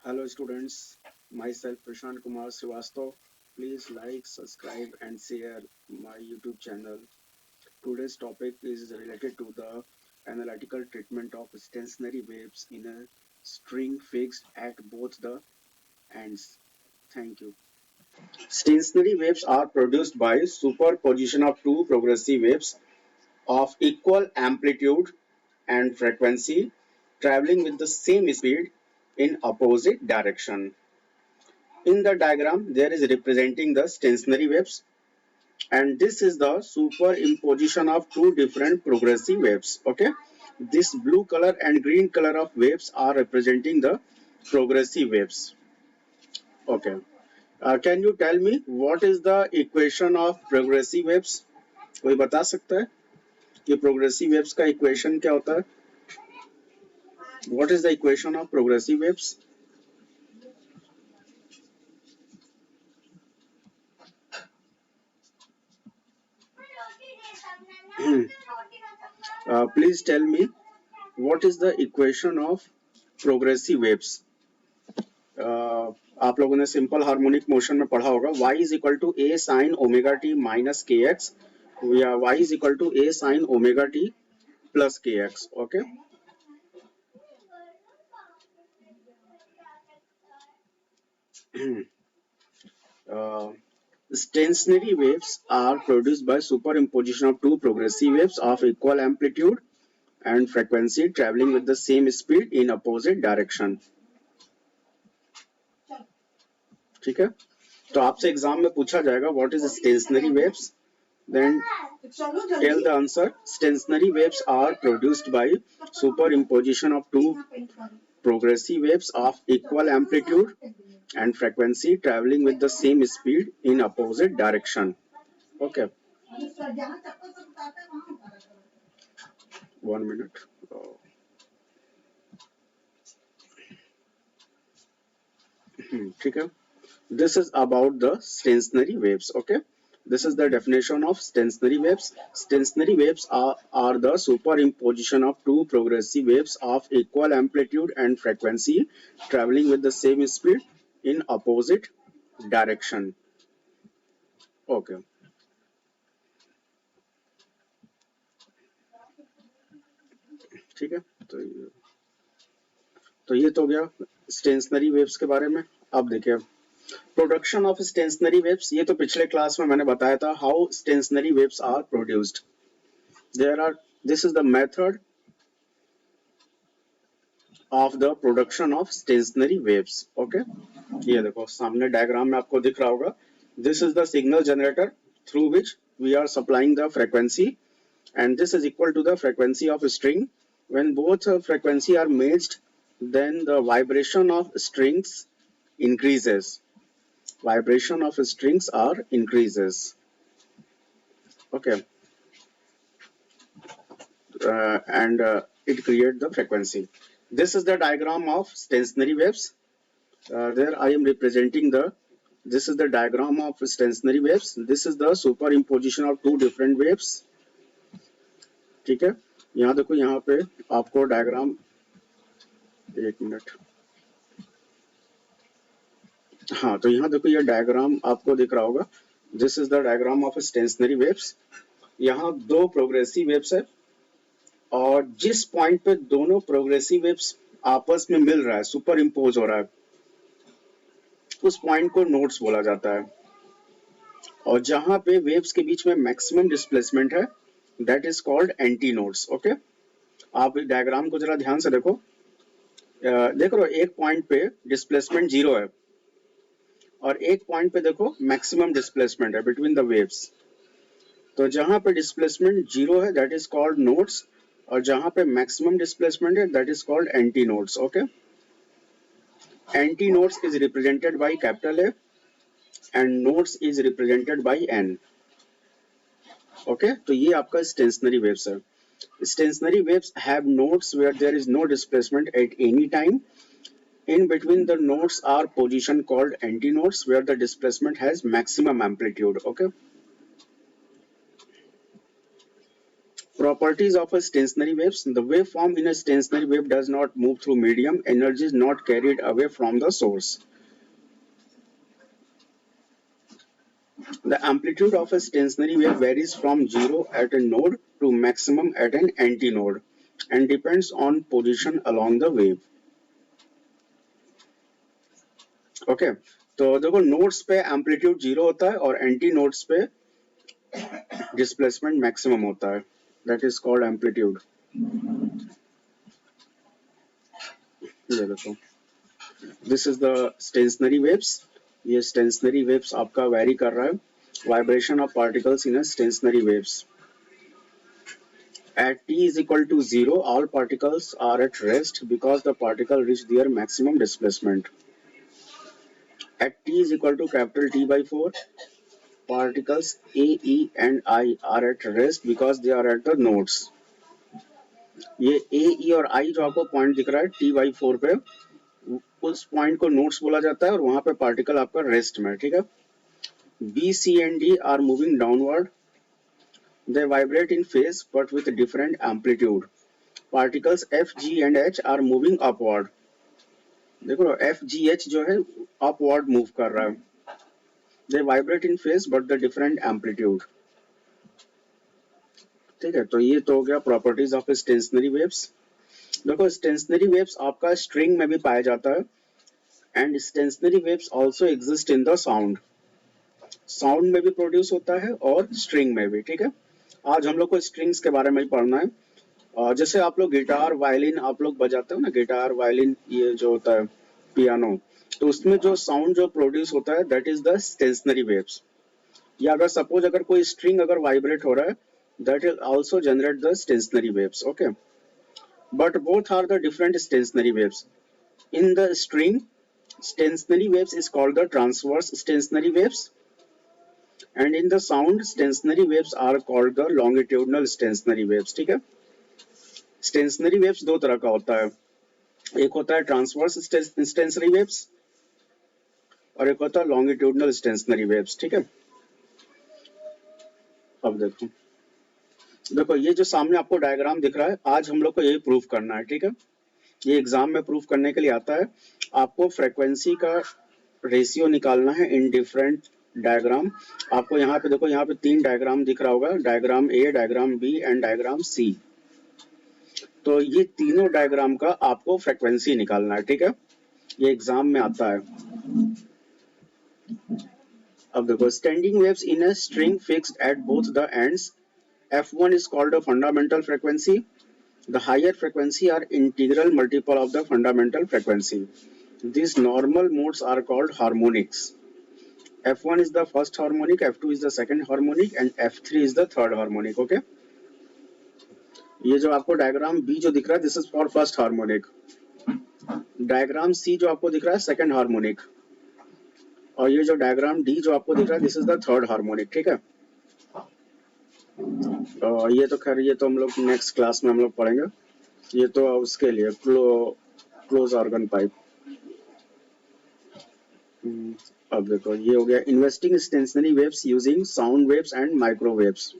Hello students, myself Prashant Kumar Srivastav. Please like, subscribe and share my YouTube channel. Today's topic is related to the analytical treatment of stationary waves in a string fixed at both the ends. Thank you. Stationary waves are produced by superposition of two progressive waves of equal amplitude and frequency traveling with the same speed in opposite direction. In the diagram, there is representing the stationary waves, and this is the superimposition of two different progressive waves. Okay, this blue color and green color of waves are representing the progressive waves. Okay, can you tell me what is the equation of progressive waves? कोई बता सकता है कि progressive waves का equation क्या होता है? What is the equation of progressive waves? Please tell me what is the equation of progressive waves? आप लोगों ने सिंपल हार्मोनिक मोशन में पढ़ा होगा y is equal to A sine omega t minus k x या y is equal to A sine omega t plus k x. Okay, stationary waves are produced by superimposition of two progressive waves of equal amplitude and frequency traveling with the same speed in opposite direction. ठीक है, तो आपसे exam में पूछा जाएगा what is stationary waves, then tell the answer. Stationary waves are produced by superimposition of two progressive waves of equal amplitude and frequency traveling with the same speed in opposite direction. Okay, 1 minute. Oh. ठीक है, this is about the stationary waves. Okay, this is the definition of stationary waves. Stationary waves are the superimposition of two progressive waves of equal amplitude and frequency traveling with the same speed in opposite direction. Okay, ठीक है, तो ये तो हो गया stationery waves के बारे में. अब देखिए प्रोडक्शन ऑफ स्टेशनरी वेव्स. ये तो पिछले क्लास में मैंने बताया था how stationary waves are produced. There are, this is the method of the production of stationary waves. Okay, ये देखो सामने डायग्राम में आपको दिख रहा होगा. This is the signal generator through which we are supplying the frequency, and this is equal to the frequency of a string. When both frequency are matched, then the vibration of strings increases. Vibration of strings are increases. Okay, and it creates the frequency. This is the diagram of stationary waves. There I am representing the, this is the diagram of stationary waves. This is the superimposition of two different waves. ठीक है, यहाँ देखो यहाँ पे आपको diagram, 1 minute. हाँ, तो यहाँ देखो ये डायग्राम आपको दिख रहा होगा. This is the diagram of stationary waves. यहाँ दो प्रोग्रेसिव वेव्स है और जिस पॉइंट पे दोनों प्रोग्रेसिव वेव्स आपस में मिल रहा है, सुपर इम्पोज हो रहा है, उस पॉइंट को नोड्स बोला जाता है. और जहां पे वेव्स के बीच में मैक्सिमम डिस्प्लेसमेंट है, that is called anti nodes. Okay, आप डायग्राम को जरा ध्यान से देखो. देख रहे हो एक पॉइंट पे डिस्प्लेसमेंट 0 है और एक पॉइंट पे देखो मैक्सिमम डिस्प्लेसमेंट है बिटवीन द वेव्स. तो जहां पे डिस्प्लेसमेंट 0 है दैट इज कॉल्ड नोड्स, और जहां पे मैक्सिमम डिस्प्लेसमेंट है that is called anti nodes. Okay, anti nodes is represented by capital A and nodes is represented by N. Okay, तो ये आपका स्टेशनरी वेव्स है. Stationary waves have nodes where there is no displacement at any time. In between the nodes are position called antinodes where the displacement has maximum amplitude. Okay. Properties of a stationary waves. The waveform in a stationary wave does not move through medium. Energy is not carried away from the source. The amplitude of a stationary wave varies from zero at a node to maximum at an antinode and depends on position along the wave. Okay तो देखो nodes पे amplitude zero होता है और anti nodes पे displacement maximum होता है. That is called amplitude. ये देखो this is the stationary waves. ये स्टेशनरी वेव्स आपका वेरी कर रहा है. Vibration of particles in a stationery waves. At t is equal to 0, all particles are at rest because the particle reach their maximum displacement. At t is equal to capital T by 4, particles A, E and I are at rest because they are at the nodes. ये A, E और I जो आपको point दिख रहा है T by 4 पे, उस point को नोड्स बोला जाता है और वहां पे पार्टिकल आपका रेस्ट में. ठीक है. B, C and D are moving downward. They vibrate in phase but with different amplitude. Particles F, G and H are moving upward. देखो F, G, H जो है upward move कर रहा है. They vibrate in phase but the different amplitude. ठीक है. तो ये तो हो गया प्रॉपर्टीज ऑफ स्टेशनरी वेव्स. देखो स्टेशनरी वेव्स आपका स्ट्रिंग में भी पाया जाता है and stationery waves also exist in the sound. Sound में भी प्रोड्यूस होता है और स्ट्रिंग में भी. ठीक है. आज हम लोग को स्ट्रिंग्स के बारे में ही पढ़ना है. जैसे आप लोग गिटार वायलिन आप लोग बजाते हो ना, गिटार वायलिन ये जो होता है पियानो, तो उसमें जो साउंड जो प्रोड्यूस होता है that is the stationary waves. या अगर सपोज अगर कोई स्ट्रिंग अगर वाइब्रेट हो रहा है that will also generate the stationary waves. Okay, but both are the different stationary waves. In the string, stationary waves is called the transverse stationary waves, and in the sound, stationary waves are called the longitudinal stationary waves. ठीक है. stationary waves दो तरह का होता है. एक होता है transverse stationary waves और एक होता है longitudinal stationary waves. ठीक है. अब देखो ये जो सामने आपको डायग्राम दिख रहा है, आज हम लोग को ये प्रूफ करना है. ठीक है. ये एग्जाम में प्रूफ करने के लिए आता है. आपको फ्रीक्वेंसी का रेशियो निकालना है इन डिफरेंट डायग्राम. आपको यहाँ पे देखो, यहाँ पे 3 डायग्राम दिख रहा होगा. Diagram A, diagram B and diagram C. तो ये तीनों डायग्राम का आपको फ्रीक्वेंसी निकालना है. ठीक है. ये एग्जाम में आता है. अब देखो standing waves in a string fixed at both the ends. F1 is called a fundamental frequency. The higher frequency are integral multiple of the fundamental frequency. These normal modes are called harmonics. F1 is the first harmonic, F2 is the second harmonic and F3 is the third harmonic. Okay. ये जो आपको diagram B जो दिख रहा है, this is for first harmonic. Diagram C जो आपको दिख रहा है second harmonic. और ये जो डायग्राम D जो आपको दिख रहा है, this is the third harmonic. ठीक है. ये तो खैर ये तो हम लोग नेक्स्ट क्लास में हम लोग पढ़ेंगे. ये तो उसके लिए क्लोज ऑर्गन पाइप. अब देखो ये हो गया investing stationery waves using sound waves and microwaves.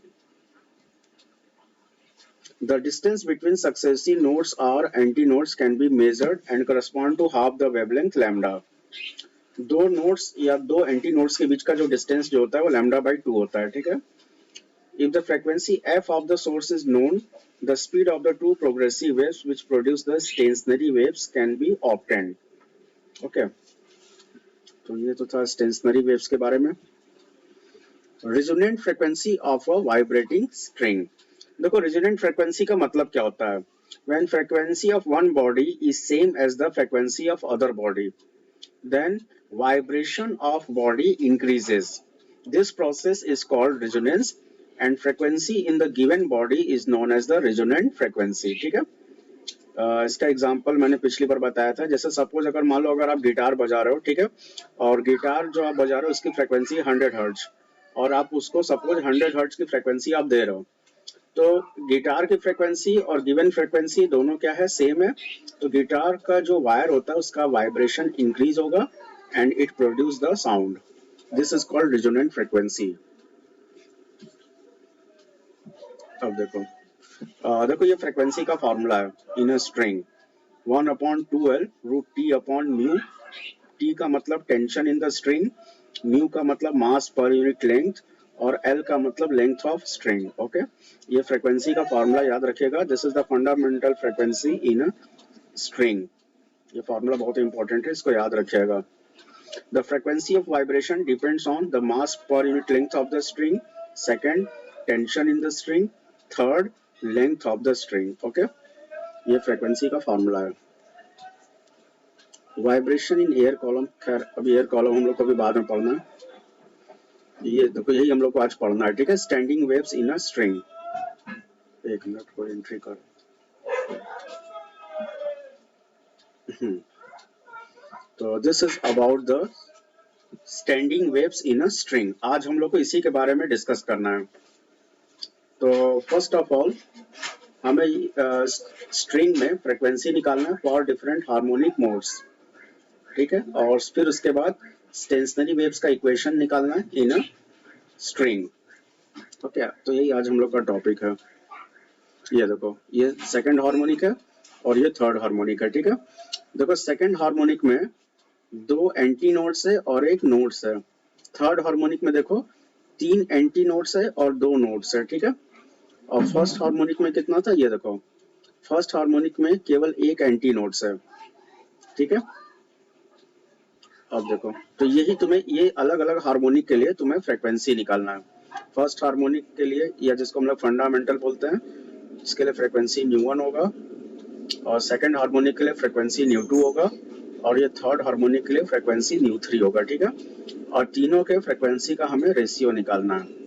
The distance between successive nodes or antinodes can be measured and correspond to half the wavelength lambda. दो नोड्स या दो एंटीनोड्स के बीच का जो डिस्टेंस जो होता है वो लैम्डा बाई 2 होता है. ठीक है. If the frequency f of the source is known, the speed of the two progressive waves which produce the stationary waves can be obtained. Okay. तो ये तो था stationary waves के बारे में. Resonant frequency of a vibrating string. देखो resonant frequency का मतलब क्या होता है? When frequency of one body is same as the frequency of other body, then vibration of body increases. This process is called resonance. And frequency in the given body is known as the resonant frequency. ठीक है. इसका example मैंने पिछली बार बताया था. जैसे suppose अगर मान लो अगर आप गिटार बजा रहे हो, ठीक है, और गिटार जो आप बजा रहे हो उसकी फ्रीक्वेंसी 100 हर्ट्ज और आप उसको सपोज 100 हर्ट्ज की फ्रीक्वेंसी आप दे रहे हो, तो गिटार की फ्रीक्वेंसी और गिवन फ्रीक्वेंसी दोनों क्या है, सेम है. तो गिटार का जो वायर होता है उसका वाइब्रेशन इंक्रीज होगा and it produce the sound. This is called resonant frequency. अब देखो देखो ये फ्रीक्वेंसी का फॉर्मूला है इन अ स्ट्रिंग 1/2L√T/μ। टी का मतलब tension in the string, mu का मतलब मास पर यूनिट लेंथ और एल का मतलब लेंथ ऑफ स्ट्रिंग। ओके, ये फ्रीक्वेंसी का फॉर्मूला याद रखिएगा। This is the fundamental frequency in a string. ये फॉर्मूला बहुत इंपॉर्टेंट है, इसको याद रखिएगा। The frequency of vibration depends on the mass per unit length of the string, second tension in the string, third length of the string. Okay, ये frequency का formula है। Vibration in air column, खैर अभी air column हम लोग को अभी बाद में पढ़ना है। ये देखो यही हम लोग को आज पढ़ना है, ठीक है। Standing waves in a string. एक मिनट को एंट्री कर। तो this is about the standing waves in a string. आज हम लोग को इसी के बारे में डिस्कस करना है। तो फर्स्ट ऑफ ऑल हमें स्ट्रिंग में फ्रीक्वेंसी निकालना है फॉर डिफरेंट हार्मोनिक मोड्स, ठीक है। और फिर उसके बाद स्टेशनरी वेव्स का इक्वेशन निकालना है इन अ स्ट्रिंग। ओके, तो यही आज हम लोग का टॉपिक है। ये देखो ये सेकंड हार्मोनिक है और ये थर्ड हार्मोनिक है, ठीक है। देखो सेकंड हार्मोनिक में दो एंटी नोड्स है और एक नोड्स है। थर्ड हार्मोनिक में देखो तीन एंटी नोड्स है और दो नोड्स है, ठीक है। और फर्स्ट हार्मोनिक में कितना था, ये देखो फर्स्ट हार्मोनिक में केवल एक एंटी नोड्स है, ठीक है। अब देखो तो यही तुम्हें ये अलग अलग हार्मोनिक के लिए तुम्हें फ्रीक्वेंसी निकालना है। फर्स्ट हार्मोनिक के लिए या जिसको हम लोग फंडामेंटल बोलते हैं, इसके लिए फ्रीक्वेंसी न्यू 1 होगा, और सेकंड हार्मोनिक के लिए फ्रीक्वेंसी न्यू 2 होगा, और ये थर्ड हार्मोनिक के लिए फ्रीक्वेंसी न्यू 3 होगा, ठीक है। और तीनों के फ्रीक्वेंसी का हमें रेशियो निकालना है।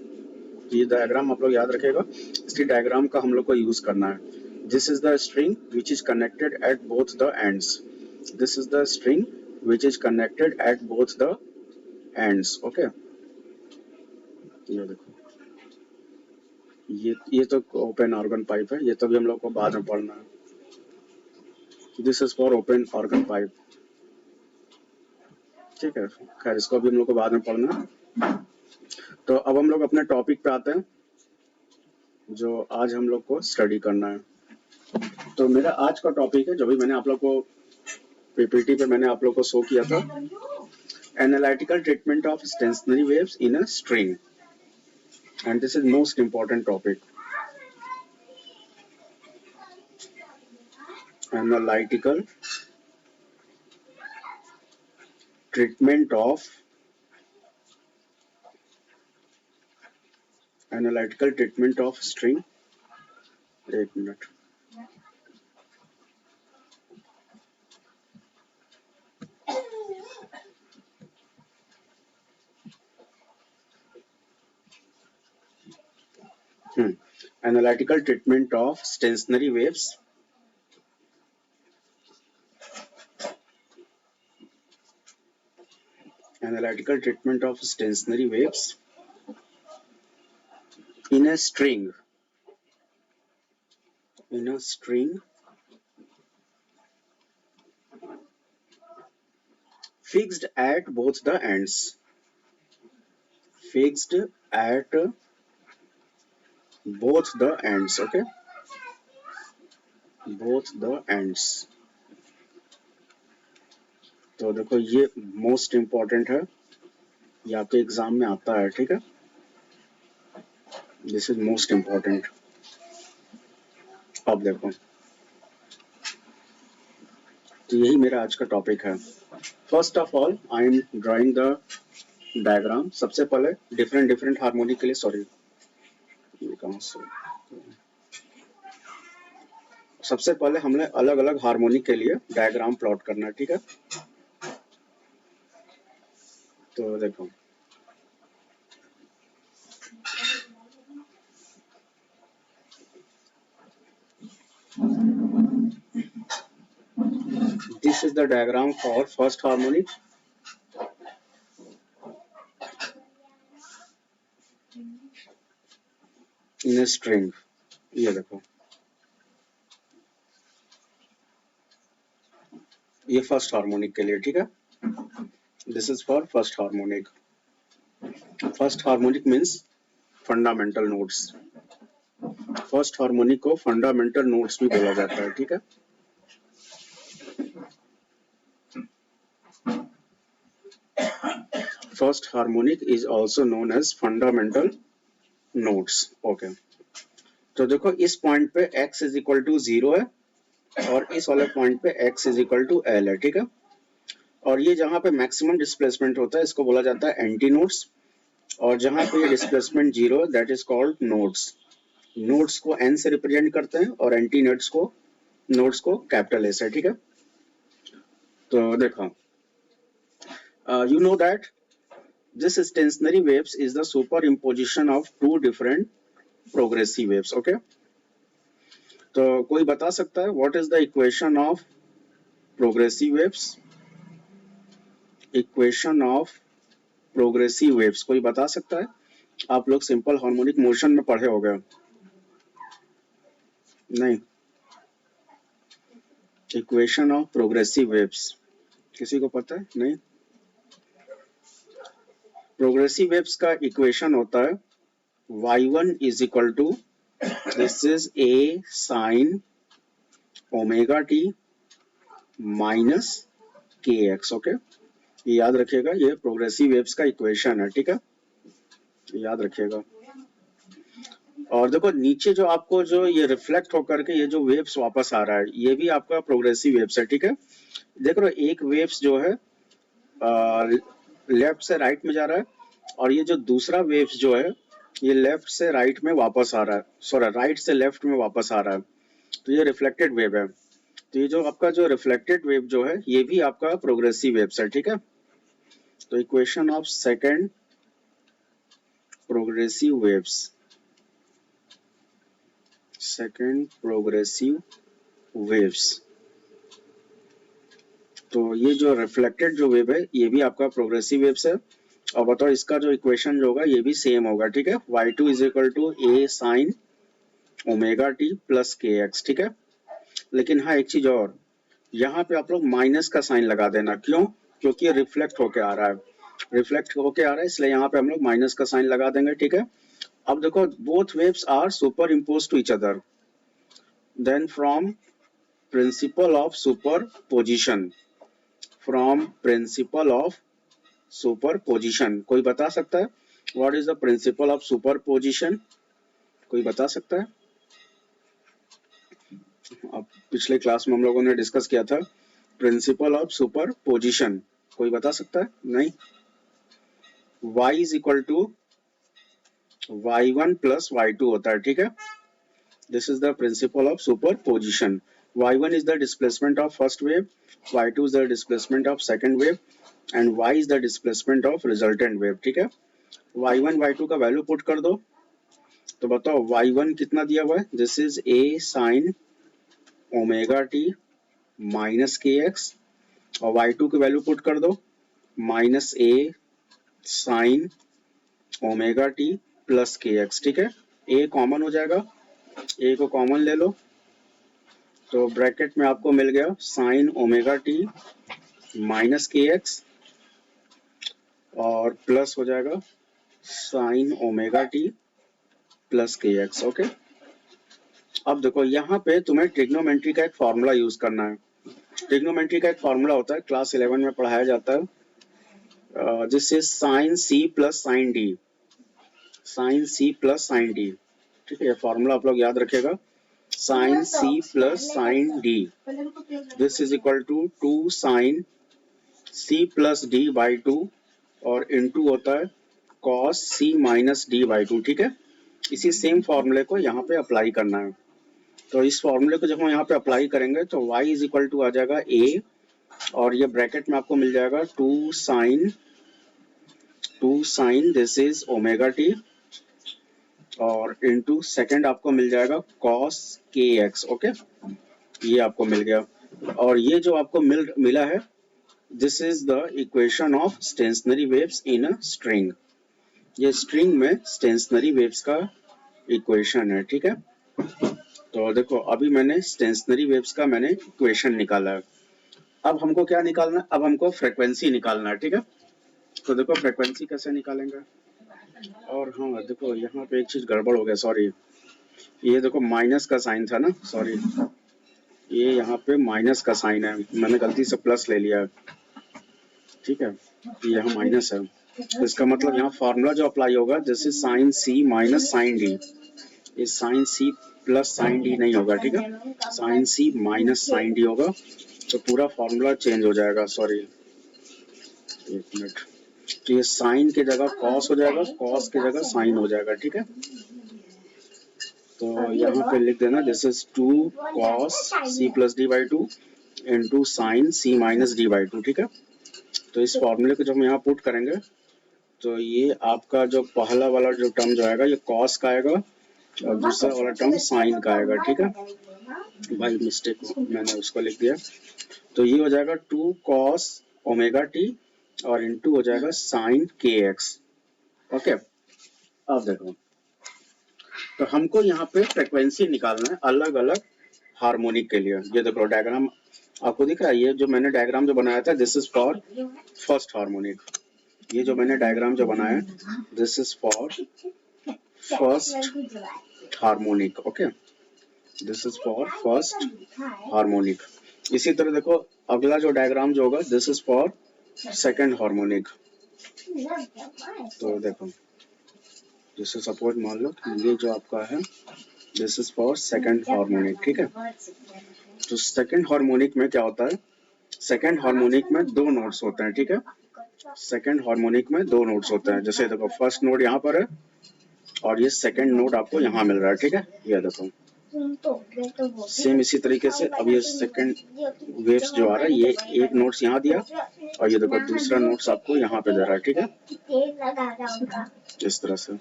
ये डायग्राम आप लोग याद रखेगा, इसकी डायग्राम का हम लोग को यूज करना है। This is the string which is connected at both the ends. This is the string which is connected at both the ends. Okay, ये देखो ये तो ओपन ऑर्गन पाइप है, ये तो भी हम लोग को बाद में पढ़ना है। This is for open organ pipe, ठीक है। खैर इसको भी हम लोग को बाद में पढ़ना है। तो अब हम लोग अपने टॉपिक पे आते हैं जो आज हम लोग को स्टडी करना है। तो मेरा आज का टॉपिक है जो भी मैंने आप लोग को पीपीटी पे मैंने आप लोग को शो किया था, analytical treatment of stationary waves in a string, and this is most important topic. Analytical treatment of string. एक minute, analytical treatment of stationary waves analytical treatment of stationary waves in a string fixed at both the ends, fixed at both the ends, okay, both the ends। तो देखो ये most important है, ये आपके exam में आता है, ठीक है। This is most important. अब देखो तो यही मेरा आज का टॉपिक है। First of all I am drawing the diagram. सबसे पहले डिफरेंट डिफरेंट हार्मोनिक के लिए, सॉरी ये कहाँ से, सबसे पहले हमने अलग अलग हार्मोनिक के लिए डायग्राम प्लॉट करना है, ठीक है। तो देखो this is the diagram for first harmonic, in a string। ये देखो ये फर्स्ट हार्मोनिक के लिए, ठीक है। This is for first harmonic. First harmonic means fundamental notes, first harmonic को फंडामेंटल नोट्स भी बोला जाता है, ठीक है। First harmonic is also known as fundamental notes. Okay, तो देखो इस पॉइंट पे x इज इक्वल टू 0 है और इस वाले पॉइंट पे x is equal to l है, ठीक है। और ये जहां पे मैक्सिमम डिस्प्लेसमेंट होता है इसको बोला जाता है एंटी नोड्स, और जहां पे ये displacement 0 that is called nodes. Nodes को n से रिप्रेजेंट करते हैं और एंटी नोड्स को कैपिटल S है, ठीक है। तो देखो you know that this stationary waves is the superimposition of two different progressive waves, okay। तो कोई बता सकता है what is the equation of progressive waves? Equation of progressive waves कोई बता सकता है? आप लोग सिंपल हार्मोनिक मोशन में पढ़े होंगे, नहीं? इक्वेशन ऑफ प्रोग्रेसिव वेव्स किसी को पता है? नहीं। प्रोग्रेसिव वेव्स का इक्वेशन होता है y1 is equal to this is a sine omega t minus kx, okay. ये याद रखिएगा, ये प्रोग्रेसिव वेव्स का इक्वेशन है, ठीक है, याद रखिएगा। और देखो नीचे जो आपको जो ये रिफ्लेक्ट होकर के ये जो वेव्स वापस आ रहा है ये भी आपका प्रोग्रेसिव वेव्स है, ठीक है। देख रहे हो एक वेव्स जो है लेफ्ट से राइट में जा रहा है और ये जो दूसरा वेव्स जो है ये लेफ्ट से राइट में वापस आ रहा है, सॉरी राइट से लेफ्ट में वापस आ रहा है, तो ये रिफ्लेक्टेड वेव है। तो ये जो आपका जो रिफ्लेक्टेड वेव जो है ये भी आपका प्रोग्रेसिव वेव्स है, ठीक है। तो equation of second progressive waves, second progressive waves, तो ये जो रिफ्लेक्टेड जो वेव है ये भी आपका प्रोग्रेसिव वेव्स है। और बताओ इसका जो इक्वेशन जो होगा ये भी सेम होगा, ठीक है, y2 is equal to a sine omega t plus kx, ठीक है। लेकिन हाँ एक चीज और, यहाँ पे आप लोग माइनस का साइन लगा देना, क्यों? क्योंकि ये रिफ्लेक्ट होके आ रहा है, रिफ्लेक्ट होके आ रहा है इसलिए यहाँ पे हम लोग माइनस का साइन लगा देंगे, ठीक है। अब देखो both waves are superimpose to each other, then from principle of superposition, from principle of superposition कोई बता सकता है what is the principle of superposition? कोई बता सकता है? अब पिछले क्लास में हम लोगों ने डिस्कस किया था प्रिंसिपल ऑफ सुपरपोजिशन, कोई बता सकता है? नहीं। y is equal to y1 plus y2 होता है, ठीक है। This is the principle of superposition. y1 is the displacement of first wave, y2 is the displacement of second wave and y is the displacement of resultant wave, ठीक है। y1 y2 का value put कर दो, तो बताओ y1 कितना दिया हुआ है, this is a sine omega t minus kx, और y2 की वैल्यू पुट कर दो minus a sine omega t plus kx, ठीक है। a कॉमन हो जाएगा, a को कॉमन ले लो, तो ब्रैकेट में आपको मिल गया sign omega t minus k x और प्लस हो जाएगा sign omega t plus k x, okay. अब देखो यहाँ पे तुम्हें ट्रिग्नोमेट्री का एक फॉर्मूला यूज करना है। ट्रिग्नोमेट्री का एक फॉर्मूला होता है, क्लास 11 में पढ़ाया जाता है, जिससे sine C plus sine D, sine C plus sine D, ठीक है। ये फॉर्मूला आप लोग याद रखेगा, sine C plus sine D, this is equal to 2 sine C plus D by 2 और इनटू होता है cos C minus D by 2, ठीक है। इसी सेम फॉर्मूले को यहाँ पे अप्लाई करना है, तो इस फॉर्मूले को जब हम यहाँ पे अप्लाई करेंगे तो y इज इक्वल टू आ जाएगा a, और ये ब्रैकेट में आपको मिल जाएगा 2 sine this is omega T और इनटू सेकंड आपको मिल जाएगा कॉस के एक्स, ओके, ये आपको मिल गया। और ये जो आपको मिला है this is the equation of stationary waves in a string, ये स्ट्रिंग में स्टेशनरी वेव्स का इक्वेशन है, ठीक है। तो देखो अभी मैंने स्टेशनरी वेव्स का मैंने इक्वेशन निकाला है। अब हमको क्या निकालना है, अब हमको फ्रीक्वेंसी निकालना है, ठीक है। तो देखो फ्रीक्वेंसी कैसे निकालेंगे, और हाँ देखो यहाँ पे एक चीज गड़बड़ हो गया, सॉरी, ये देखो माइनस का साइन था ना, सॉरी, ये यहाँ पे माइनस का साइन है, मैंने गलती से प्लस ले लिया, ठीक है, ये यहाँ माइनस है, तो इसका मतलब यहाँ फॉर्मूला जो अप्लाई होगा, this is sine C minus sine D, ये sine C plus sine D नहीं होगा, ठीक है, sine C minus sine D होगा, तो पूरा फॉर्मूला चेंज हो जाएगा, सॉरी एक मिनट, तो ये साइन की जगह कॉस हो जाएगा, कॉस की जगह साइन हो जाएगा, ठीक है, तो यहाँ पे लिख देना this is 2 cos c plus D by two into sine c minus D by two, ठीक है, तो इस फॉर्मूले को जब हम यहाँ पुट करेंगे तो ये आपका जो पहला वाला जो टर्म जो आएगा ये कॉस का आएगा और दूसरा वाला टर्म साइन का आएगा, ठीक है, भाई मिस्टेक मैंने उसको लिख दिया, तो ये हो जाएगा 2 cos ओमेगा टी और इंटू हो जाएगा साइन के एक्स, ओके। अब देखो, तो हमको यहाँ पे फ्रीक्वेंसी निकालना है अलग अलग हार्मोनिक के लिए, ये देखो डायग्राम आपको दिख रहा है, ये जो मैंने डायग्राम जो बनाया था this is for first harmonic, ये जो मैंने डायग्राम जो बनाया this is for first harmonic, okay, this is for first harmonic. इसी तरह देखो अगला जो डायग्राम जो होगा this is for second harmonic, तो देखो जैसे सपोज मान लो ये जो आपका है this is for second harmonic, ठीक है, तो सेकंड हार्मोनिक में क्या होता है, सेकंड हार्मोनिक में दो नोट्स होते हैं, ठीक है, सेकंड हार्मोनिक में दो नोट्स होते हैं, जैसे देखो फर्स्ट नोट यहाँ पर है और ये सेकंड नोट आपको यहाँ मिल रहा है, ठीक है, ये देखो सेम इसी तरीके से अब ये सेकंड वेव्स जो आ रहा है ये एक नोट्स यहाँ दिया और ये देखो दूसरा नोट्स आपको यहाँ पे दे रहा है, ठीक है, इस तरह से।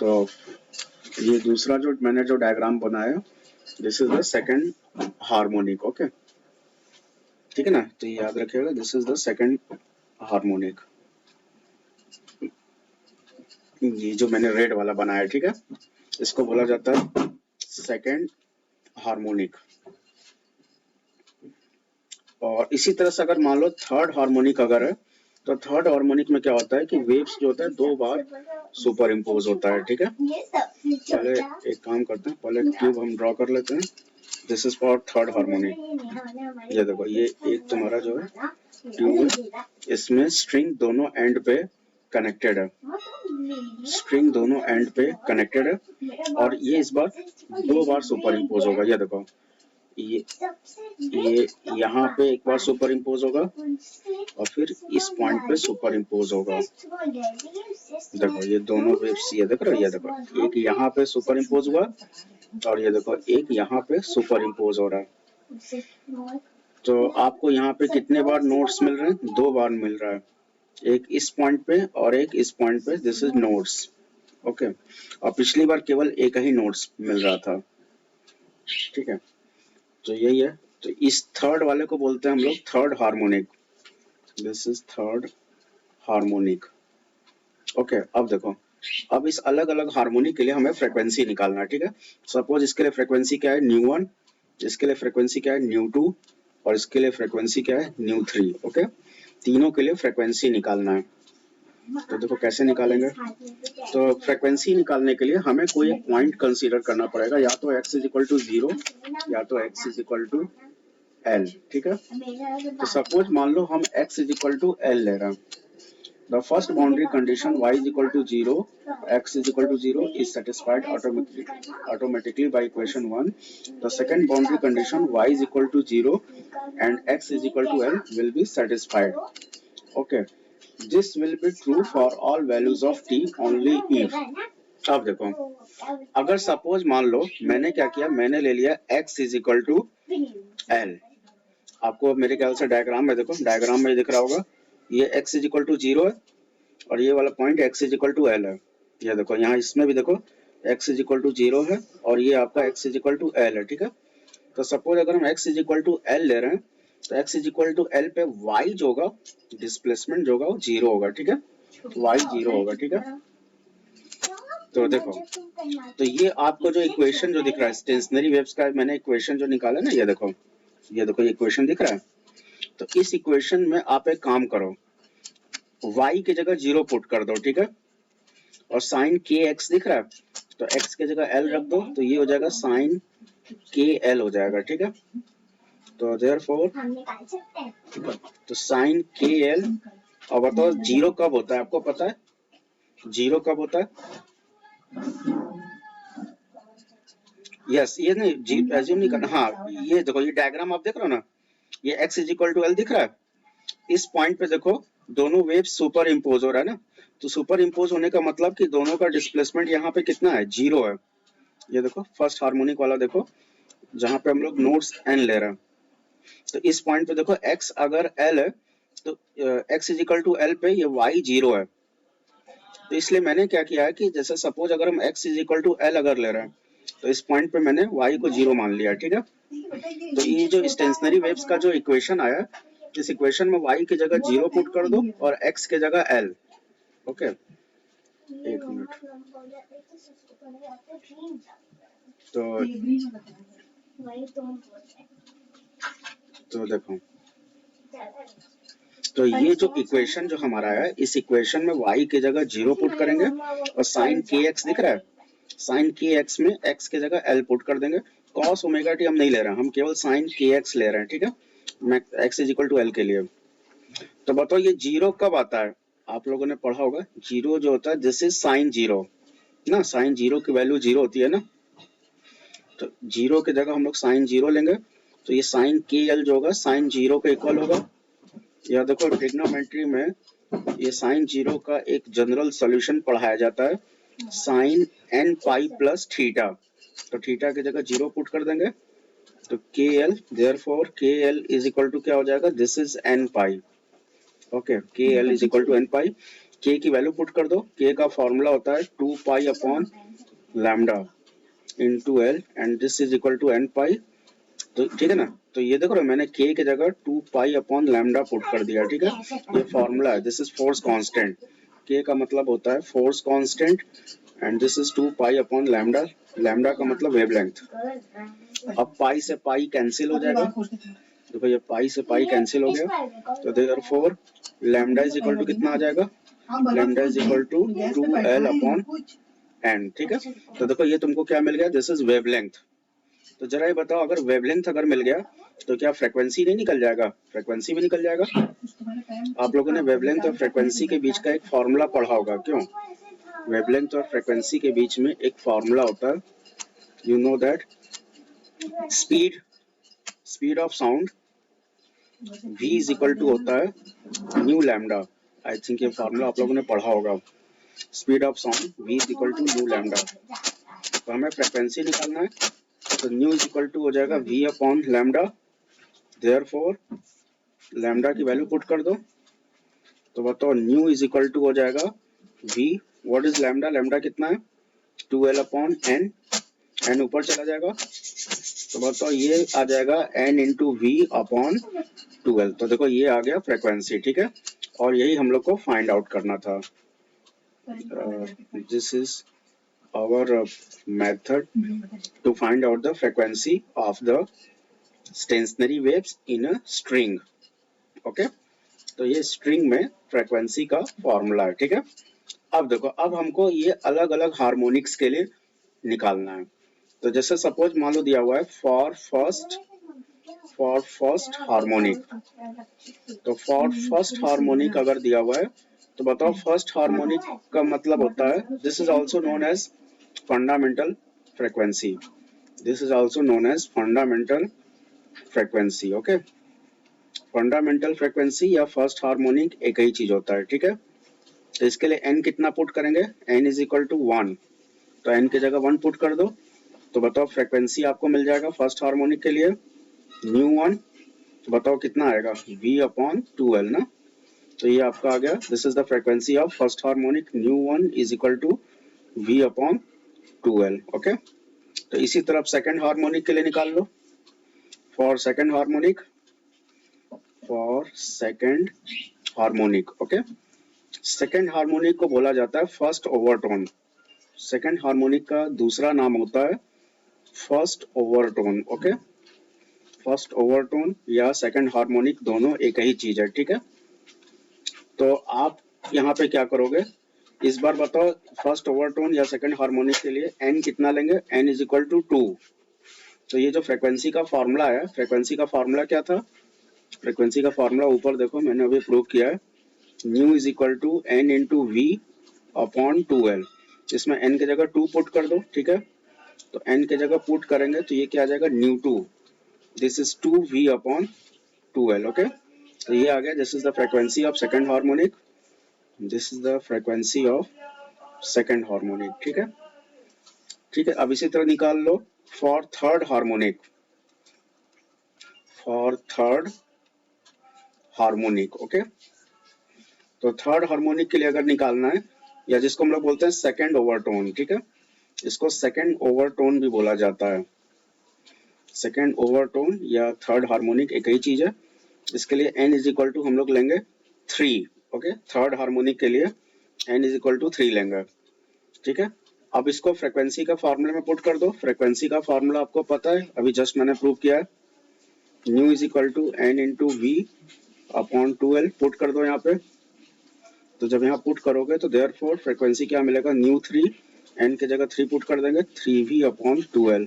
तो ये दूसरा जो मैंने जो डायग्राम बनाया this is the second harmonic, okay, ठीक है ना, तो ये याद रखिएगा this is the second harmonic, ये जो मैंने रेड वाला बनाया, ठीक है, इसको बोला जाता है सेकंड हार्मोनिक। और इसी तरह से अगर मान लो थर्ड हार्मोनिक अगर है तो थर्ड हार्मोनिक में क्या होता है कि वेव्स जो होता है दो बार सुपर इम्पोज होता है, ठीक है, पहले एक काम करते हैं, पहले क्यूब हम ड्रॉ कर लेते हैं, this is for third harmonic, ये देखो ये एक तुम्हारा जो है ट्यूब है, इसमें स्ट्रिंग दोनों एंड पे कनेक्टेड है, स्ट्रिंग दोनों एंड पे कनेक्टेड है और ये इस बार दो बार सुपर इम्पोज होगा, ये देखो ये यहाँ पे एक बार सुपर इम्पोज होगा और फिर इस पॉइंट पे सुपर इम्पोज होगा, देखो ये दोनों वेव्स, ये देख रहे हो, ये देखो एक यहाँ पे सुपर इम्पोज हुआ और ये देखो एक यहाँ पे सुपर इम्पोज हो रहा है, तो आपको यहाँ पे कितने बार नोट्स मिल रहे हैं, दो बार मिल रहा है, एक इस पॉइंट पे और एक इस पॉइंट पे, दिस इज नोट्स, ओके, और पिछली बार केवल एक ही नोट्स मिल रहा था, ठीक है, तो यही है, तो इस थर्ड वाले को बोलते हैं हम लोग third harmonic, this is third harmonic, okay. अब देखो अब इस अलग अलग हार्मोनिक के लिए हमें फ्रीक्वेंसी निकालना है, ठीक है, सपोज इसके लिए फ्रीक्वेंसी क्या है न्यू 1, इसके लिए फ्रीक्वेंसी क्या है न्यू 2 और इसके लिए फ्रीक्वेंसी क्या है न्यू 3, ओके, तीनों के लिए फ्रीक्वेंसी निकालना है, तो देखो कैसे निकालेंगे, तो फ्रीक्वेंसी निकालने के लिए हमें कोई एक पॉइंट कंसीडर करना पड़ेगा, या तो x इज इक्वल टू 0 या तो x is equal to l, ठीक है, तो सपोज मान लो हम x is equal to l ले रहे हैं, the first boundary condition y is equal to 0, x is equal to 0 is satisfied automatically by equation 1, the second boundary condition y is equal to 0 and x is equal to l will be satisfied, okay, this will be true for all values of t only if, अब देखो अगर suppose मान लो मैंने क्या किया, मैंने ले लिया x is equal to l, आपको मेरे ख्याल से डायग्राम में देखो, डायग्राम में दिख रहा होगा ये x इज इक्वल टू 0 है और ये वाला point x is equal to l है, ये देखो यहाँ इसमें भी देखो x इज इक्वल टू 0 है और ये आपका x is equal to l है, ठीक है, तो सपोज अगर हम x is equal to l ले रहे हैं तो x is equal to l पे y जो होगा डिस्प्लेसमेंट जो होगा वो 0 होगा, ठीक है, y 0 होगा, ठीक है, तो देखो तो ये आपको जो इक्वेशन जो दिख रहा है स्टेशनरी वेव्स का मैंने इक्वेशन जो निकाला ना, ये देखो ये इक्वेशन दिख रहा है, तो इस इक्वेशन में आप एक काम करो y की जगह 0 पुट कर दो, ठीक है, और साइन के एक्स दिख रहा है तो x की जगह l रख दो तो ये हो जाएगा साइन के एल हो जाएगा, ठीक है। तो देयरफॉर तो साइन के एल। और बताओ जीरो कब होता है, आपको पता है जीरो कब होता है? यस ये नहीं एज्यूम नहीं करना। हाँ ये देखो, ये डायग्राम आप देख रहे हो ना, ये x is equal to L दिख रहा है। इस पॉइंट पे देखो दोनों वेव्स सुपर इम्पोज हो रहा है ना, तो सुपर इम्पोज होने का मतलब कि दोनों का डिस्प्लेसमेंट यहाँ पे कितना है, जीरो है। ये देखो फर्स्ट हार्मोनिक वाला देखो, जहाँ पे हम लोग नोट्स n ले रहे हैं, तो इस पॉइंट पे देखो x अगर l है तो x is equal to L पे ये y जीरो है। तो इसलिए मैंने क्या किया है कि जैसे सपोज अगर हम x is equal to L अगर ले रहे हैं तो इस पॉइंट पे मैंने y को जीरो मान लिया, ठीक है। तो ये जो स्टेशनरी वेव्स का जो इक्वेशन आया, इस इक्वेशन में y की जगह जीरो पुट कर दो और x की जगह l। ओके एक मिनट। तो देखो, तो ये जो इक्वेशन जो हमारा है, इस इक्वेशन में y की जगह जीरो पुट करेंगे और साइन के एक्स दिख रहा है, साइन के एक्स में x की जगह l पुट कर देंगे। कॉस ओमेगा टी हम नहीं ले रहे हैं, हम केवल साइन के एक्स ले रहे हैं, ठीक है, x is equal to L के लिए। तो बताओ ये जीरो कब आता है, आप लोगों ने पढ़ा होगा जीरो जो होता है दिस इज साइन जीरो ना, साइन जीरो की वैल्यू जीरो होती है ना, तो जीरो की जगह हम लोग साइन जीरो लेंगे, तो ये साइन के एल जो होगा साइन जीरो के इक्वल होगा। या देखो ट्रिग्नोमेट्री में ये साइन जीरो का एक जनरल सॉल्यूशन पढ़ाया जाता है, sine n pi plus theta, तो थीटा की जगह जीरो पुट कर देंगे तो k l, therefore k l is equal to क्या हो जाएगा, this is n pi. Okay k l is equal to n pi, k की वैल्यू पुट कर दो, के का फॉर्मूला होता है 2 pi upon lambda into l and this is equal to n pi. तो ठीक है ना, तो ये देखो मैंने k की जगह 2 पाई अपॉन लैम्डा पुट कर दिया, ठीक है। ये फॉर्मूला है, this is force constant, k का मतलब होता है force constant and this is 2 pi upon lambda, lambda का मतलब वेवलेंथ। अब पाई से पाई कैंसिल हो जाएगा, देखो ये पाई से पाई कैंसिल हो गया, तो therefore lambda is equal to कितना आ जाएगा, lambda is equal to 2l upon n, ठीक है। तो देखो ये तुमको क्या मिल गया, दिस इज वेवलेंथ। तो जरा ये बताओ अगर वेवलेंथ अगर मिल गया तो क्या फ्रीक्वेंसी नहीं निकल जाएगा, फ्रीक्वेंसी भी निकल जाएगा। आप लोगों ने वेवलेंथ और फ्रीक्वेंसी के बीच का एक फॉर्मूला पढ़ा होगा, क्यों, वेवलेंथ और फ्रीक्वेंसी के बीच में एक फॉर्मूला होता है, you know that speed of sound v is equal to होता है न्यू लैम्डा। आई थिंक ये फॉर्मूला आप लोगों ने पढ़ा होगा, speed of sound v is equal to nu lambda. तो हमें फ्रीक्वेंसी निकालना है, तो न्यू इज इक्वल टू हो जाएगा v upon lambda, therefore lambda की वैल्यू पुट कर दो, तो बताओ न्यू इज इक्वल टू हो जाएगा v, what is lambda, lambda कितना है 2l अपॉन n, n ऊपर चला जाएगा, तो बताओ ये आ जाएगा n इंटू वी अपॉन 12। तो देखो ये आ गया फ्रीक्वेंसी, ठीक है, और यही हम लोग को फाइंड आउट करना था। This is our method to find out the frequency of the stationary waves in a string. Okay तो ये स्ट्रिंग में फ्रीक्वेंसी का फॉर्मूला है, ठीक है। अब देखो, अब हमको ये अलग अलग हार्मोनिक्स के लिए निकालना है। तो जैसे सपोज मान लो दिया हुआ है फॉर फर्स्ट हार्मोनिक, तो फॉर फर्स्ट हार्मोनिक अगर दिया हुआ है तो बताओ फर्स्ट हार्मोनिक का मतलब होता है, this is also known as fundamental frequency, this is also known as fundamental frequency. Okay fundamental frequency या फर्स्ट हार्मोनिक एक ही चीज होता है, ठीक है। तो इसके लिए n कितना पुट करेंगे, n इज इक्वल टू 1, तो n की जगह 1 पुट कर दो, तो बताओ फ्रीक्वेंसी आपको मिल जाएगा फर्स्ट हार्मोनिक के लिए न्यू 1, तो बताओ कितना आएगा v अपॉन 2l ना, तो ये आपका आ गया, this is the frequency of first harmonic nu 1 is equal to v upon 2l। Okay तो इसी तरह सेकंड हार्मोनिक के लिए निकाल लो, for second harmonic. Okay second harmonic को बोला जाता है फर्स्ट ओवरटोन, सेकंड हार्मोनिक का दूसरा नाम होता है first overtone. Okay first overtone या सेकंड हार्मोनिक दोनों एक ही चीज है, ठीक है। तो आप यहाँ पे क्या करोगे, इस बार बताओ फर्स्ट ओवरटोन या सेकंड हार्मोनिक के लिए n कितना लेंगे, n इज इक्वल टू 2। तो ये जो फ्रीक्वेंसी का फॉर्मूला है, फ्रीक्वेंसी का फॉर्मूला क्या था, फ्रीक्वेंसी का फॉर्मूला ऊपर देखो मैंने अभी प्रूव किया है, nu is equal to n into v upon 2l। इसमें n की जगह 2 पुट कर दो, ठीक है। तो n की जगह पुट करेंगे तो ये क्या आ जाएगा, nu 2, this is 2v upon 2l। Okay, तो ये आ गया, this is the frequency of second harmonic, this is the frequency of second harmonic, ठीक है। ठीक है, अब इसी तरह निकाल लो for third harmonic, for third harmonic. Okay, तो थर्ड हार्मोनिक के लिए अगर निकालना है, या जिसको हम लोग बोलते हैं सेकंड ओवरटोन, ठीक है, इसको सेकंड ओवरटोन भी बोला जाता है। सेकंड ओवरटोन या थर्ड हार्मोनिक एक ही चीज है। इसके लिए n इज इक्वल टू हम लोग लेंगे 3। ओके, थर्ड हार्मोनिक के लिए n इज इक्वल टू 3 लेंगे, ठीक है। अब इसको फ्रीक्वेंसी का फॉर्मूला में पुट कर दो। फ्रीक्वेंसी का फॉर्मूला आपको पता है, अभी जस्ट मैंने प्रूव किया है, nu is equal to n into v upon 2l। Put कर दो यहाँ पे, तो जब यहाँ पुट करोगे तो देयरफॉर फ्रीक्वेंसी क्या मिलेगा, न्यू 3, n की जगह 3 पुट कर देंगे, 3v upon 2l।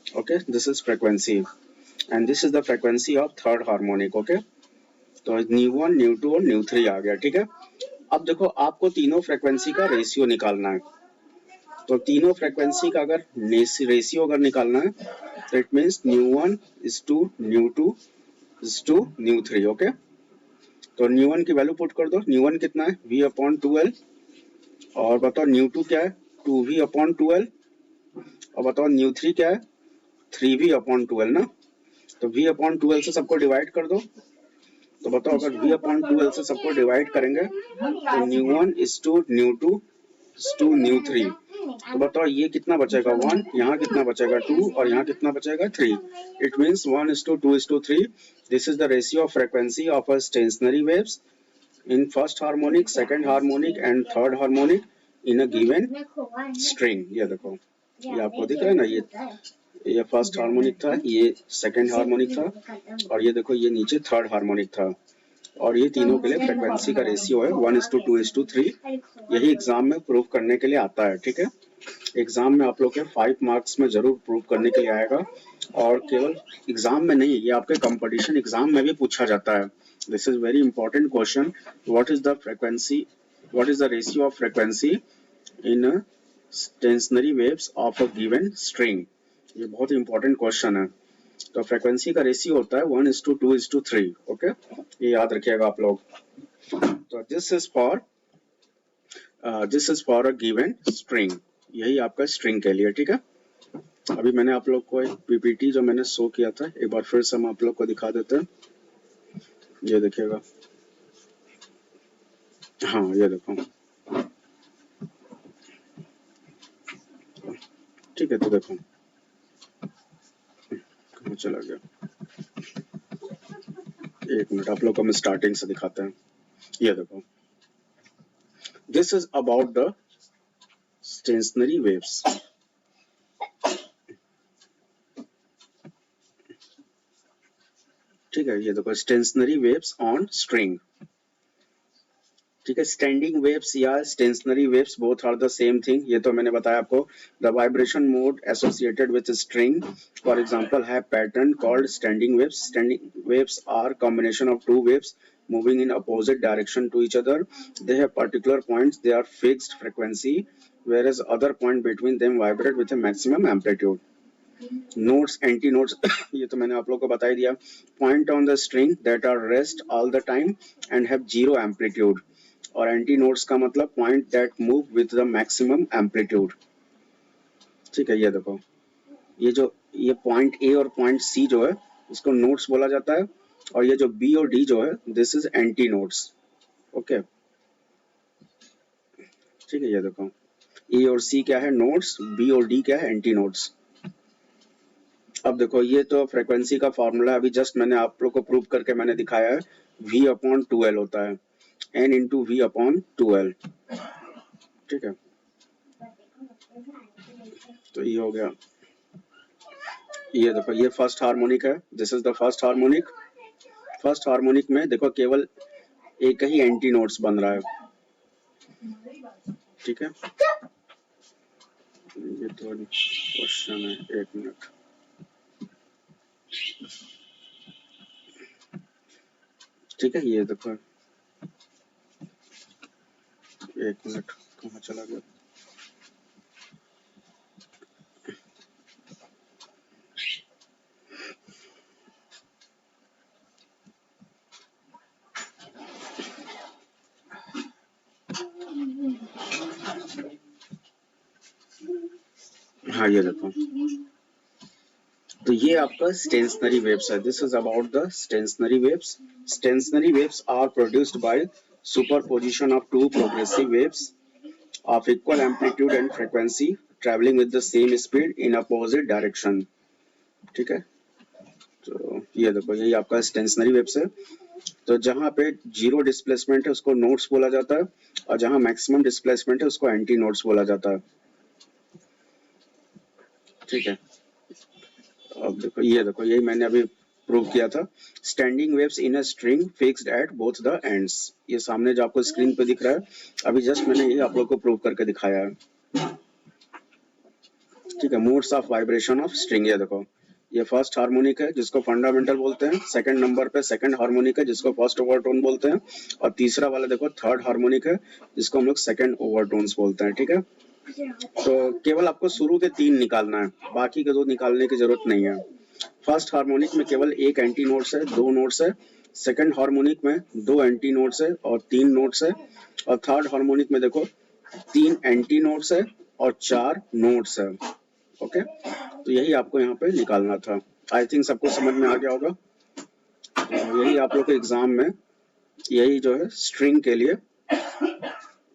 Okay, this is frequency and this is the frequency of third harmonic. Okay, तो न्यू 1, न्यू 2 और न्यू 3 आ गया, ठीक है। अब देखो आपको तीनों फ्रीक्वेंसी का रेशियो निकालना है। तो तीनों फ्रीक्वेंसी का अगर रेशियो अगर निकालना है तो it means nu 1 is to nu 2 is to nu 3। Okay, तो न्यू 1 की वैल्यू पुट कर दो, न्यू 1 कितना है, v अपॉन 2l, और बताओ न्यू 2 क्या है, 2v अपॉन 2l, और बताओ न्यू 3 क्या है, 3v अपॉन 2l ना। तो v अपॉन 2l से सबको डिवाइड कर दो, तो बताओ अगर v अपॉन 2l से सबको डिवाइड करेंगे तो nu 1 is to nu 2 is to nu 3। तो बताओ ये कितना बचेगा 1, यहाँ कितना बचेगा 2 और यहाँ कितना बचेगा 3। It means 1 is to 2 is to 3। This is the ratio of frequency of a stationery waves in first harmonic, second harmonic and third harmonic in a given string. ये देखो, ये आपको दिख रहा है ना, ये फर्स्ट हार्मोनिक था, ये सेकंड हार्मोनिक था, और ये देखो ये नीचे थर्ड हार्मोनिक था, और ये तीनों के लिए फ्रीक्वेंसी का रेशियो है 1 is to 2 is to 3। यही एग्जाम में प्रूव करने के लिए आता है, ठीक है। एग्जाम में आप लोग के 5 मार्क्स में जरूर प्रूव करने के लिए आएगा, और केवल एग्जाम में नहीं, ये आपके कंपटीशन एग्जाम में भी पूछा जाता है। This is very important question, what is the frequency, what is the ratio of frequency in stationery waves of a given string. ये बहुत इंपॉर्टेंट क्वेश्चन है। तो फ्रीक्वेंसी का रेशियो होता है 1 is to 2 is to 3। Okay, ये याद रखिएगा आप लोग। तो this is for a given string, यही आपका स्ट्रिंग के लिए, ठीक है। अभी मैंने आप लोग को एक पीपीटी जो मैंने शो किया था, एक बार फिर से हम आप लोग को दिखा देते हैं। ये देखिएगा, हाँ ये देखो, ठीक है। तो देखो कहाँ चला गया, एक मिनट, आप लोग को हम स्टार्टिंग से दिखाते हैं। ये देखो, this is about the stationary waves. ठीक है, ये देखो स्टेशनरी वेव्स ऑन स्ट्रिंग, ठीक है। स्टैंडिंग वेव्स या stationary waves both are the same thing, ये तो मैंने बताया आपको। The vibration mode associated with string for example have pattern called standing waves. Standing waves are combination of two waves moving in opposite direction to each other. They have particular points, they are fixed frequency, whereas other point between them vibrate with a maximum amplitude. Notes, anti-notes ये तो मैंने आप लोग को बता ही दिया। Point on the string that are rest all the time and have zero amplitude, और anti notes का मतलब point that move with the maximum amplitude. ठीक है, ये देखो, ये पॉइंट ए और पॉइंट सी जो है इसको नोट्स बोला जाता है, और ये जो बी और डी जो है this is anti notes. Okay, ठीक है, ये देखो ए और सी क्या है नोट्स, बी और डी क्या है एंटी नोट्स। अब देखो ये तो फ्रीक्वेंसी का फॉर्मूला अभी जस्ट मैंने आप लोग को प्रूव करके मैंने दिखाया है, v अपॉन 2l होता है, n into v upon 2l। ठीक है, तो ये हो गया। ये देखो ये फर्स्ट हार्मोनिक है, this is the first harmonic. First harmonic में देखो केवल एक ही एंटी नोट्स बन रहा है, ठीक है, ये तो क्वेश्चन है, 1 मिनट। ठीक है, ये देखो, 1 मिनट, कहाँ चला गया? हाँ, ये देखो, तो ये आपका स्टेशनरी वेव्स है। This is about the stationary waves. Stationary waves are produced by superposition of two progressive waves of equal amplitude and frequency traveling with the same speed in opposite direction। ठीक है, तो ये देखो, यही आपका stationary waves है। तो जहाँ पे जीरो डिस्प्लेसमेंट है उसको नोड्स बोला जाता है, और जहाँ मैक्सिमम डिस्प्लेसमेंट है उसको एंटी नोड्स बोला जाता है। ठीक है, अब देखो, ये देखो, यही मैंने अभी प्रूव किया था। Standing waves in a string fixed at both the ends. ये सामने जो आपको स्क्रीन पे दिख रहा है, अभी जस्ट मैंने ये आप लोग को प्रूव करके दिखाया है। ठीक है, modes of vibration of string, ये देखो, ये फर्स्ट हार्मोनिक है जिसको फंडामेंटल बोलते हैं, सेकंड नंबर पे सेकंड हार्मोनिक है जिसको फर्स्ट ओवरटोन बोलते हैं, और तीसरा वाला देखो थर्ड हार्मोनिक है जिसको हम लोग सेकंड ओवरटोन्स बोलते हैं। ठीक है, तो केवल आपको शुरू के 3 निकालना है, बाकी के 2 निकालने की जरूरत नहीं है। फर्स्ट हार्मोनिक में केवल एक एंटी नोट्स है, 2 नोट्स है। सेकंड हार्मोनिक में 2 एंटी नोट्स है और 3 नोट्स है। और थर्ड हार्मोनिक में देखो 3 एंटी नोट्स है और 4 नोट्स है। ओके, तो यही आपको यहाँ पे निकालना था। आई थिंक सबको समझ में आ गया होगा। तो यही आप लोग के एग्जाम में, यही जो है स्ट्रिंग के लिए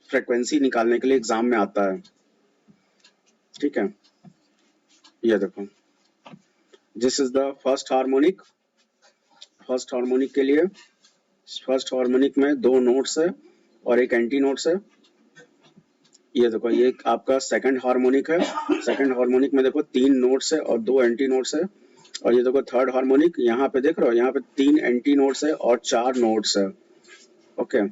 फ्रीक्वेंसी निकालने के लिए एग्जाम में आता है। ठीक है, ये देखो, this is the first harmonic. First harmonic के लिए, फर्स्ट हार्मोनिक में 2 नोट्स है और एक एंटी नोट्स है। ये देखो, ये आपका सेकंड हार्मोनिक है। सेकंड हार्मोनिक में देखो 3 नोट्स है और 2 एंटी नोट्स है। और ये देखो थर्ड हार्मोनिक, यहाँ पे देख रहे हो, यहाँ पे 3 एंटी नोट्स है और 4 नोट्स है। ओके,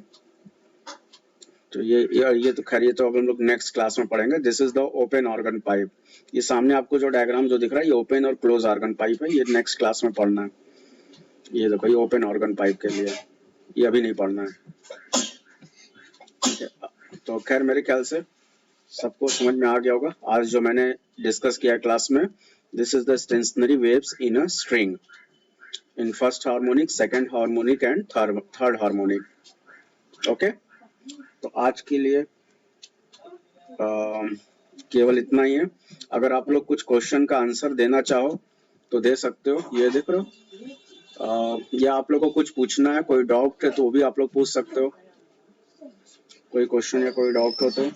तो ये तो खैर, ये तो अब हम लोग नेक्स्ट क्लास में पढ़ेंगे। This is the open organ pipe. ये सामने आपको जो डायग्राम जो दिख रहा है, ये ओपन और क्लोज ऑर्गन पाइप है। ये नेक्स्ट क्लास में पढ़ना है। ये देखो, ये ओपन ऑर्गन पाइप के लिए, ये अभी नहीं पढ़ना है। तो खैर, मेरे ख्याल से सबको समझ में आ गया होगा आज जो मैंने डिस्कस किया क्लास में। This is the stationary waves in a string in first harmonic, second harmonic and third harmonic. Okay, तो आज के लिए केवल इतना ही है। अगर आप लोग कुछ क्वेश्चन का आंसर देना चाहो तो दे सकते हो। ये देख रहे हो, या आप लोग को कुछ पूछना है, कोई डाउट है तो वो भी आप लोग पूछ सकते हो। कोई क्वेश्चन या कोई डाउट हो तो।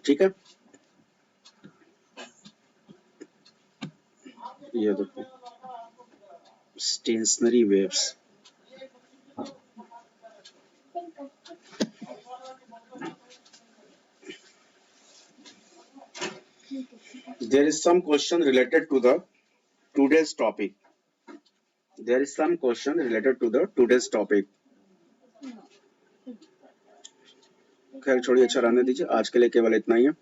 ठीक है, ये देखो, stationery waves. There is some question related to the today's topic. There is some question related to the today's topic. खैर छोड़िए, अच्छा रहने दीजिए, आज के लिए केवल इतना ही है।